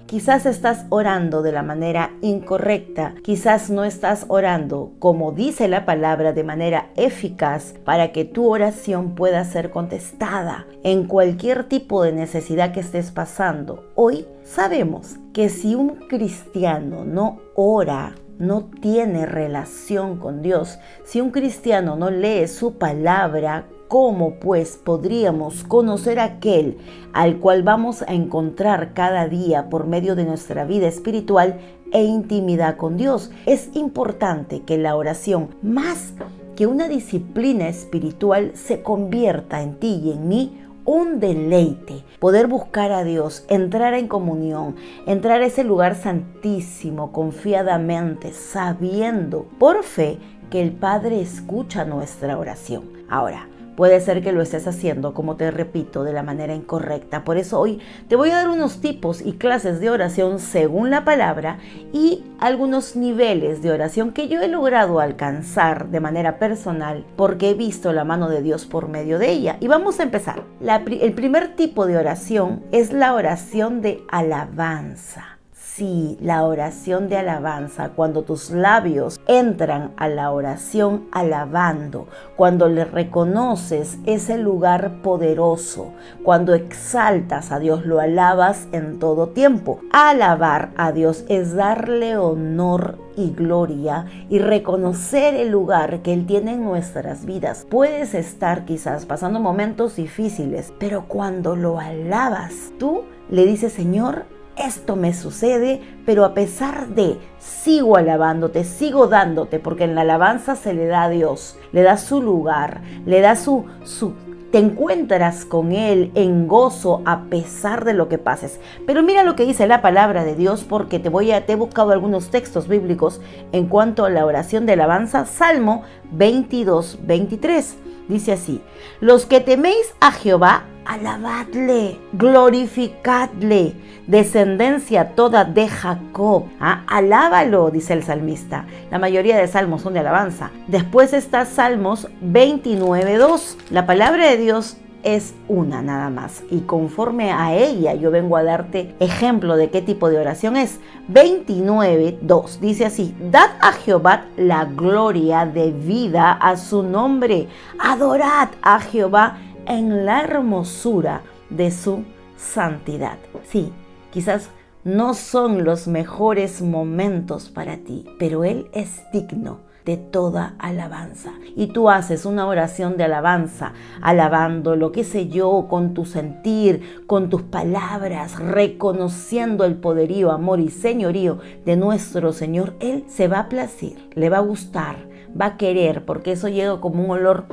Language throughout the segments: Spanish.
Quizás estás orando de la manera incorrecta, quizás no estás orando como dice la palabra de manera eficaz para que tu oración pueda ser contestada en cualquier tipo de necesidad que estés pasando. Hoy sabemos que si un cristiano no ora, no tiene relación con Dios, si un cristiano no lee su palabra, ¿cómo pues podríamos conocer a aquel al cual vamos a encontrar cada día por medio de nuestra vida espiritual e intimidad con Dios? Es importante que la oración, más que una disciplina espiritual, se convierta en ti y en mí un deleite, poder buscar a Dios, entrar en comunión, entrar a ese lugar santísimo confiadamente, sabiendo por fe que el Padre escucha nuestra oración. Ahora, puede ser que lo estés haciendo, como te repito, de la manera incorrecta. Por eso hoy te voy a dar unos tipos y clases de oración según la palabra y algunos niveles de oración que yo he logrado alcanzar de manera personal porque he visto la mano de Dios por medio de ella. Y vamos a empezar. El primer tipo de oración es la oración de alabanza. Sí, la oración de alabanza, cuando tus labios entran a la oración alabando, cuando le reconoces ese lugar poderoso, cuando exaltas a Dios, lo alabas en todo tiempo. Alabar a Dios es darle honor y gloria y reconocer el lugar que Él tiene en nuestras vidas. Puedes estar quizás pasando momentos difíciles, pero cuando lo alabas, tú le dices: Señor, esto me sucede, pero a pesar de, sigo alabándote, sigo dándote, porque en la alabanza se le da a Dios, le da su lugar, le da te encuentras con Él en gozo a pesar de lo que pases. Pero mira lo que dice la palabra de Dios, porque te he buscado algunos textos bíblicos en cuanto a la oración de alabanza. Salmo 22, 23. Dice así: los que teméis a Jehová, alabadle, glorificadle, descendencia toda de Jacob. Alábalo, dice el salmista. La mayoría de salmos son de alabanza. Después está Salmos 29:2. La palabra de Dios es una nada más, y conforme a ella yo vengo a darte ejemplo de qué tipo de oración es. 29:2 dice así: dad a Jehová la gloria debida a su nombre, adorad a Jehová en la hermosura de su santidad. Sí, quizás no son los mejores momentos para ti, pero Él es digno de toda alabanza. Y tú haces una oración de alabanza, alabando, lo que sé yo, con tu sentir, con tus palabras, reconociendo el poderío, amor y señorío de nuestro Señor. Él se va a placir, le va a gustar, va a querer, porque eso llega como un olor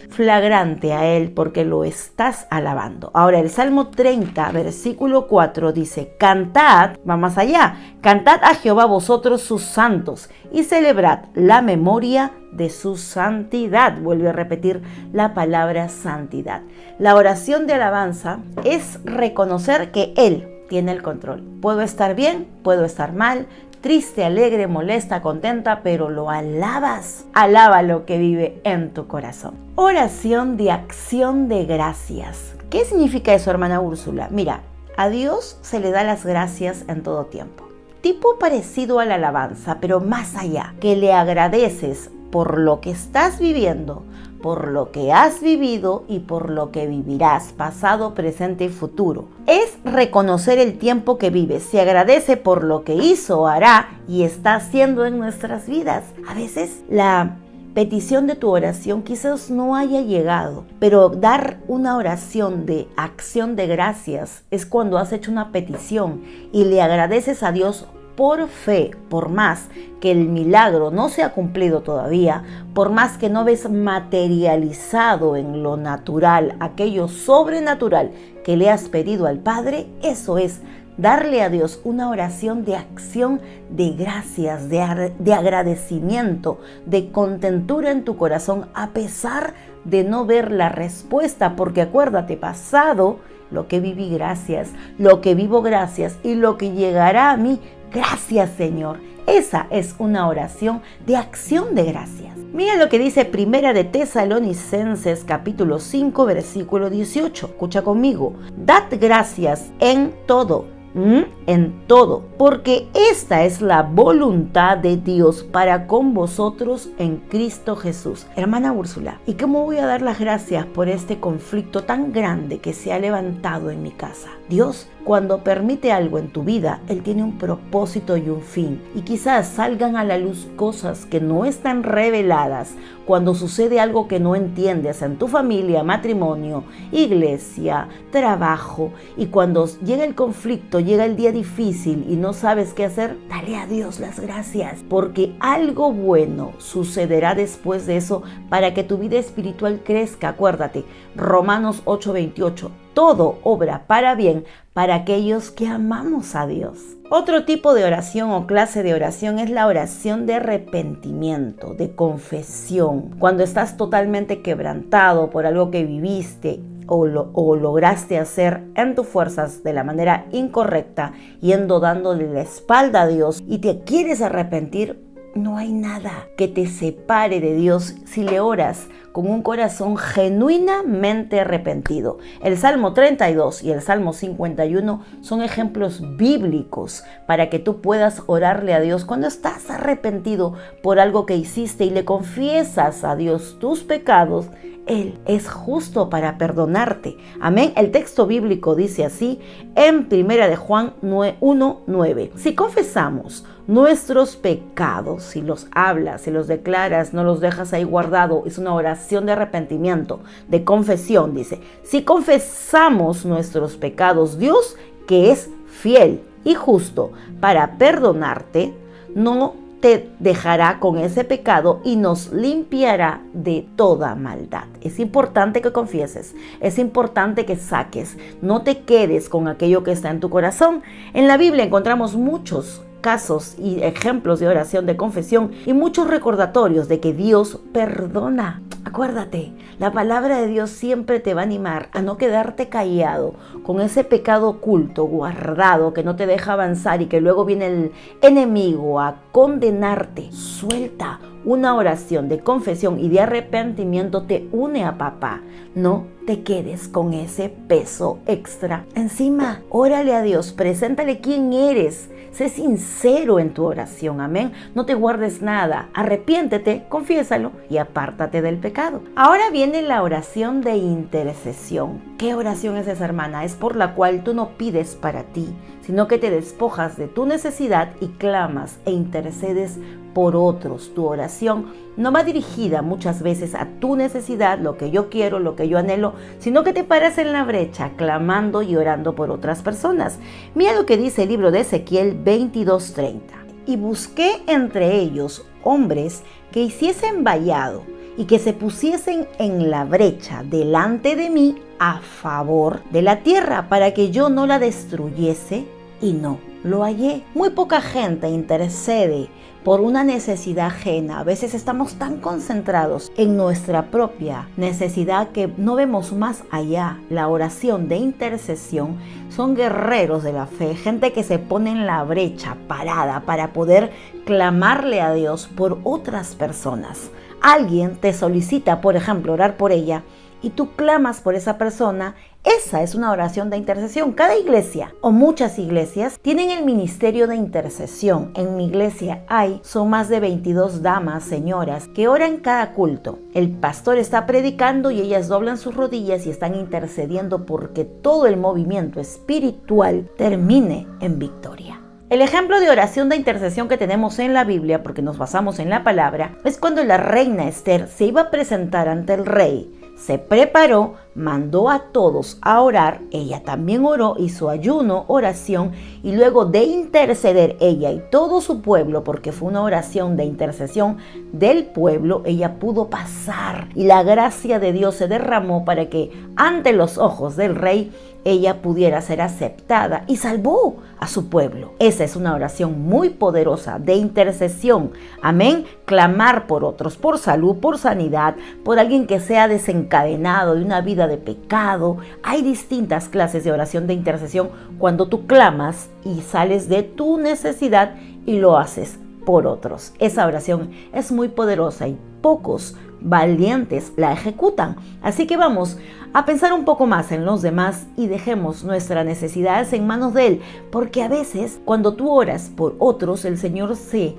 flagrante a Él, porque lo estás alabando. Ahora el Salmo 30, versículo 4 dice: cantad, va más allá, cantad a Jehová vosotros sus santos y celebrad la memoria de su santidad. Vuelve a repetir la palabra santidad. La oración de alabanza es reconocer que Él tiene el control. Puedo estar bien, puedo estar mal, triste, alegre, molesta, contenta, pero lo alabas. Alaba lo que vive en tu corazón. Oración de acción de gracias. ¿Qué significa eso, hermana Úrsula? Mira, a Dios se le da las gracias en todo tiempo. Tipo parecido a la alabanza, pero más allá, que le agradeces por lo que estás viviendo, por lo que has vivido y por lo que vivirás, pasado, presente y futuro. Es reconocer el tiempo que vives. Se agradece por lo que hizo, hará y está haciendo en nuestras vidas. A veces la petición de tu oración quizás no haya llegado, pero dar una oración de acción de gracias es cuando has hecho una petición y le agradeces a Dios por fe, por más que el milagro no se ha cumplido todavía, por más que no ves materializado en lo natural aquello sobrenatural que le has pedido al Padre. Eso es darle a Dios una oración de acción de gracias, de agradecimiento, de contentura en tu corazón, a pesar de no ver la respuesta, porque acuérdate, pasado, lo que viví gracias, lo que vivo gracias y lo que llegará a mí, gracias Señor. Esa es una oración de acción de gracias. Mira lo que dice Primera de Tesalonicenses capítulo 5 versículo 18. Escucha conmigo. Dad gracias en todo, en todo, porque esta es la voluntad de Dios para con vosotros en Cristo Jesús. Hermana Úrsula, ¿y cómo voy a dar las gracias por este conflicto tan grande que se ha levantado en mi casa? Dios, cuando permite algo en tu vida, Él tiene un propósito y un fin. Y quizás salgan a la luz cosas que no están reveladas cuando sucede algo que no entiendes en tu familia, matrimonio, iglesia, trabajo. Y cuando llega el conflicto, llega el día difícil y no sabes qué hacer, dale a Dios las gracias, porque algo bueno sucederá después de eso para que tu vida espiritual crezca. Acuérdate, Romanos 8:28. Todo obra para bien para aquellos que amamos a Dios. Otro tipo de oración o clase de oración es la oración de arrepentimiento, de confesión. Cuando estás totalmente quebrantado por algo que viviste o lograste hacer en tus fuerzas de la manera incorrecta, yendo dándole la espalda a Dios y te quieres arrepentir, no hay nada que te separe de Dios si le oras con un corazón genuinamente arrepentido. El Salmo 32 y el Salmo 51 son ejemplos bíblicos para que tú puedas orarle a Dios cuando estás arrepentido por algo que hiciste y le confiesas a Dios tus pecados. Él es justo para perdonarte. Amén. El texto bíblico dice así en 1 de Juan 1:9. Si confesamos nuestros pecados, si los hablas, si los declaras, no los dejas ahí guardado, es una oración de arrepentimiento, de confesión, dice. Si confesamos nuestros pecados, Dios, que es fiel y justo para perdonarte, no te dejará con ese pecado y nos limpiará de toda maldad. Es importante que confieses, es importante que saques, no te quedes con aquello que está en tu corazón. En la Biblia encontramos muchos casos y ejemplos de oración de confesión y muchos recordatorios de que Dios perdona. Acuérdate, la palabra de Dios siempre te va a animar a no quedarte callado con ese pecado oculto, guardado, que no te deja avanzar y que luego viene el enemigo a condenarte. Suelta. Una oración de confesión y de arrepentimiento te une a papá. No te quedes con ese peso extra encima. Órale a Dios, preséntale quién eres. Sé sincero en tu oración, amén. No te guardes nada. Arrepiéntete, confiésalo y apártate del pecado. Ahora viene la oración de intercesión. ¿Qué oración es esa, hermana? Es por la cual tú no pides para ti, sino que te despojas de tu necesidad y clamas e intercedes por otros. Tu oración no va dirigida muchas veces a tu necesidad, lo que yo quiero, lo que yo anhelo, sino que te paras en la brecha clamando y orando por otras personas. Mira lo que dice el libro de Ezequiel 22:30. Y busqué entre ellos hombres que hiciesen vallado y que se pusiesen en la brecha delante de mí a favor de la tierra para que yo no la destruyese, y no lo hallé. Muy poca gente intercede por una necesidad ajena. A veces estamos tan concentrados en nuestra propia necesidad que no vemos más allá. La oración de intercesión son guerreros de la fe, gente que se pone en la brecha parada para poder clamarle a Dios por otras personas. Alguien te solicita, por ejemplo, orar por ella y tú clamas por esa persona. Esa es una oración de intercesión. Cada iglesia o muchas iglesias tienen el ministerio de intercesión. En mi iglesia son más de 22 damas, señoras, que oran cada culto. El pastor está predicando y ellas doblan sus rodillas y están intercediendo porque todo el movimiento espiritual termine en victoria. El ejemplo de oración de intercesión que tenemos en la Biblia, porque nos basamos en la palabra, es cuando la reina Esther se iba a presentar ante el rey. Se preparó, mandó a todos a orar, ella también oró, hizo ayuno, oración, y luego de interceder ella y todo su pueblo, porque fue una oración de intercesión del pueblo, ella pudo pasar y la gracia de Dios se derramó para que ante los ojos del rey ella pudiera ser aceptada y salvó a su pueblo. Esa es una oración muy poderosa de intercesión. Amén. Clamar por otros, por salud, por sanidad, por alguien que sea desencadenado de una vida de pecado. Hay distintas clases de oración de intercesión cuando tú clamas y sales de tu necesidad y lo haces por otros. Esa oración es muy poderosa y pocos valientes la ejecutan. Así que vamos a pensar un poco más en los demás y dejemos nuestras necesidades en manos de Él, porque a veces cuando tú oras por otros, el Señor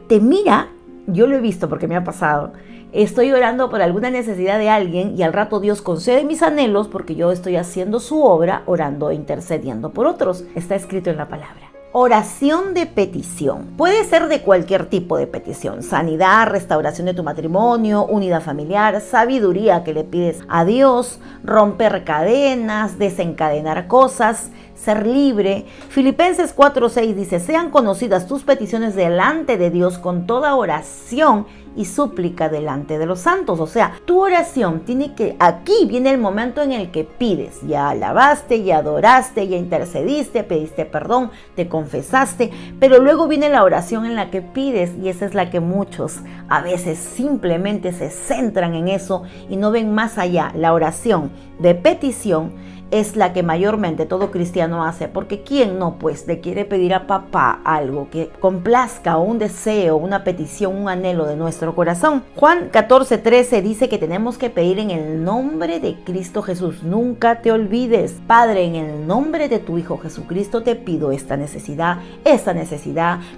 te mira. Yo lo he visto porque me ha pasado. Estoy orando por alguna necesidad de alguien y al rato Dios concede mis anhelos porque yo estoy haciendo su obra, orando e intercediendo por otros. Está escrito en la palabra. Oración de petición. Puede ser de cualquier tipo de petición. Sanidad, restauración de tu matrimonio, unidad familiar, sabiduría que le pides a Dios, romper cadenas, desencadenar cosas, ser libre. Filipenses 4:6 dice, sean conocidas tus peticiones delante de Dios con toda oración y súplica delante de los santos. O sea, tu oración tiene que, aquí viene el momento en el que pides, ya alabaste, ya adoraste, ya intercediste, pediste perdón, te confesaste, pero luego viene la oración en la que pides, y esa es la que muchos a veces simplemente se centran en eso y no ven más allá. La oración de petición es la que mayormente todo cristiano hace, porque ¿quién no pues le quiere pedir a papá algo que complazca, o un deseo, una petición, un anhelo de nuestro corazón? Juan 14:13 dice que tenemos que pedir en el nombre de Cristo Jesús. Nunca te olvides, Padre, en el nombre de tu Hijo Jesucristo te pido esta necesidad,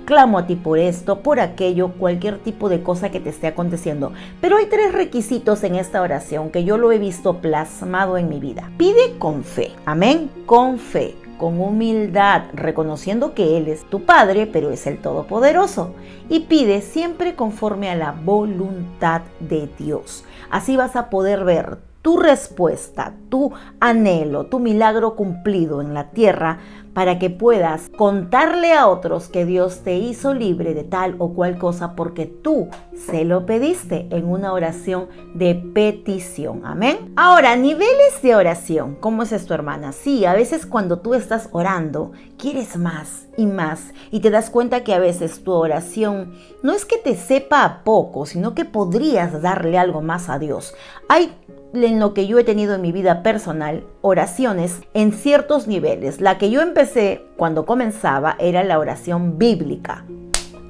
clamo a ti por esto, por aquello, cualquier tipo de cosa que te esté aconteciendo. Pero hay 3 requisitos en esta oración que yo lo he visto plasmado en mi vida. Pide con fe, amén, con fe, con humildad, reconociendo que Él es tu Padre, pero es el Todopoderoso. Y pide siempre conforme a la voluntad de Dios. Así vas a poder ver tu respuesta, tu anhelo, tu milagro cumplido en la tierra, para que puedas contarle a otros que Dios te hizo libre de tal o cual cosa porque tú se lo pediste en una oración de petición. Amén. Ahora, niveles de oración. ¿Cómo es esto, hermana? Sí, a veces cuando tú estás orando, quieres más y más, y te das cuenta que a veces tu oración no es que te sepa a poco, sino que podrías darle algo más a Dios. Hay, en lo que yo he tenido en mi vida personal, oraciones en ciertos niveles. La que yo empecé cuando comenzaba era la oración bíblica.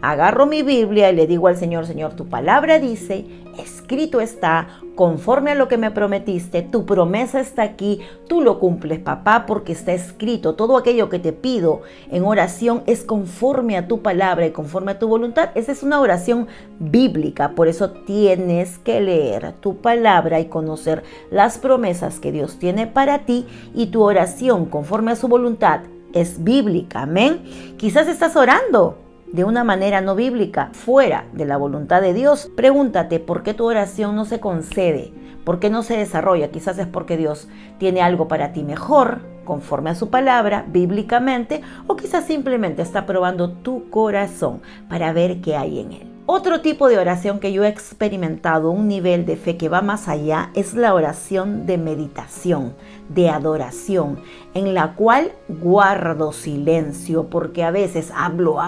Agarro mi Biblia y le digo al Señor, Señor, tu palabra dice, escrito está, conforme a lo que me prometiste, tu promesa está aquí, tú lo cumples, papá, porque está escrito. Todo aquello que te pido en oración es conforme a tu palabra y conforme a tu voluntad. Esa es una oración bíblica, por eso tienes que leer tu palabra y conocer las promesas que Dios tiene para ti, y tu oración conforme a su voluntad es bíblica, amén. Quizás estás orando de una manera no bíblica, fuera de la voluntad de Dios. Pregúntate por qué tu oración no se concede, por qué no se desarrolla. Quizás es porque Dios tiene algo para ti mejor, conforme a su palabra, bíblicamente, o quizás simplemente está probando tu corazón para ver qué hay en él. Otro tipo de oración que yo he experimentado, un nivel de fe que va más allá, es la oración de meditación, de adoración, en la cual guardo silencio, porque a veces hablo,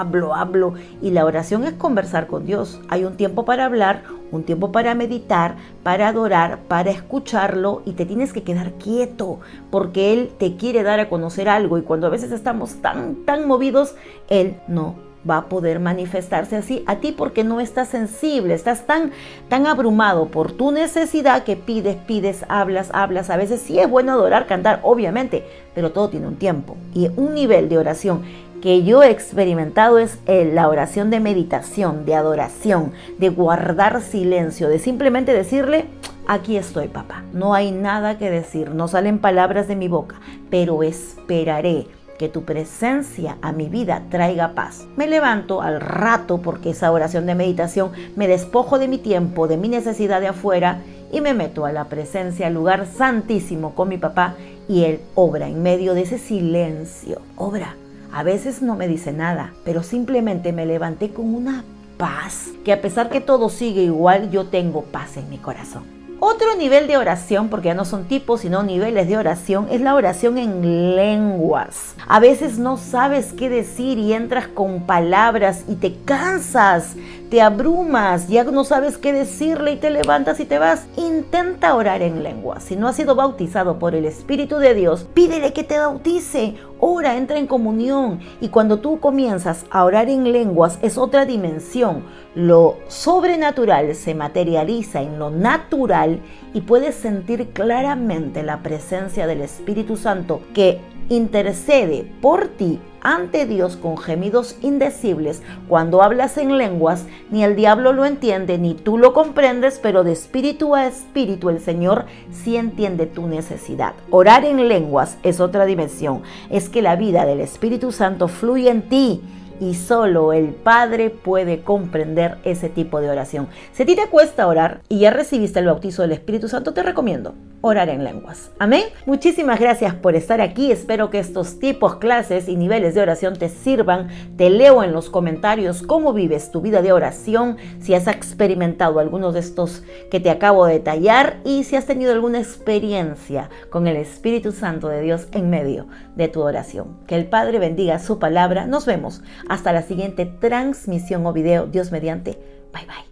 y la oración es conversar con Dios. Hay un tiempo para hablar, un tiempo para meditar, para adorar, para escucharlo, y te tienes que quedar quieto, porque Él te quiere dar a conocer algo, y cuando a veces estamos tan movidos, Él no va a poder manifestarse así a ti, porque no estás sensible, estás tan abrumado por tu necesidad que pides, hablas. A veces sí es bueno adorar, cantar, obviamente, pero todo tiene un tiempo. Y un nivel de oración que yo he experimentado es la oración de meditación, de adoración, de guardar silencio, de simplemente decirle, aquí estoy, papá, no hay nada que decir, no salen palabras de mi boca, pero esperaré que tu presencia a mi vida traiga paz. Me levanto al rato, porque esa oración de meditación me despojo de mi tiempo, de mi necesidad de afuera, y me meto a la presencia, al lugar santísimo con mi papá, y Él obra en medio de ese silencio. Obra. A veces no me dice nada, pero simplemente me levanté con una paz, que a pesar que todo sigue igual, yo tengo paz en mi corazón. Otro nivel de oración, porque ya no son tipos, sino niveles de oración, es la oración en lenguas. A veces no sabes qué decir y entras con palabras y te cansas, te abrumas, ya no sabes qué decirle y te levantas y te vas. Intenta orar en lenguas. Si no has sido bautizado por el Espíritu de Dios, pídele que te bautice. Ora, entra en comunión, y cuando tú comienzas a orar en lenguas es otra dimensión. Lo sobrenatural se materializa en lo natural y puedes sentir claramente la presencia del Espíritu Santo que intercede por ti ante Dios con gemidos indecibles. Cuando hablas en lenguas, ni el diablo lo entiende, ni tú lo comprendes, pero de espíritu a espíritu el Señor sí entiende tu necesidad. Orar en lenguas es otra dimensión. Es que la vida del Espíritu Santo fluye en ti, y solo el Padre puede comprender ese tipo de oración. Si a ti te cuesta orar y ya recibiste el bautizo del Espíritu Santo, te recomiendo orar en lenguas. Amén. Muchísimas gracias por estar aquí. Espero que estos tipos, clases y niveles de oración te sirvan. Te leo en los comentarios cómo vives tu vida de oración, si has experimentado algunos de estos que te acabo de detallar y si has tenido alguna experiencia con el Espíritu Santo de Dios en medio de tu oración. Que el Padre bendiga su palabra. Nos vemos hasta la siguiente transmisión o video. Dios mediante. Bye bye.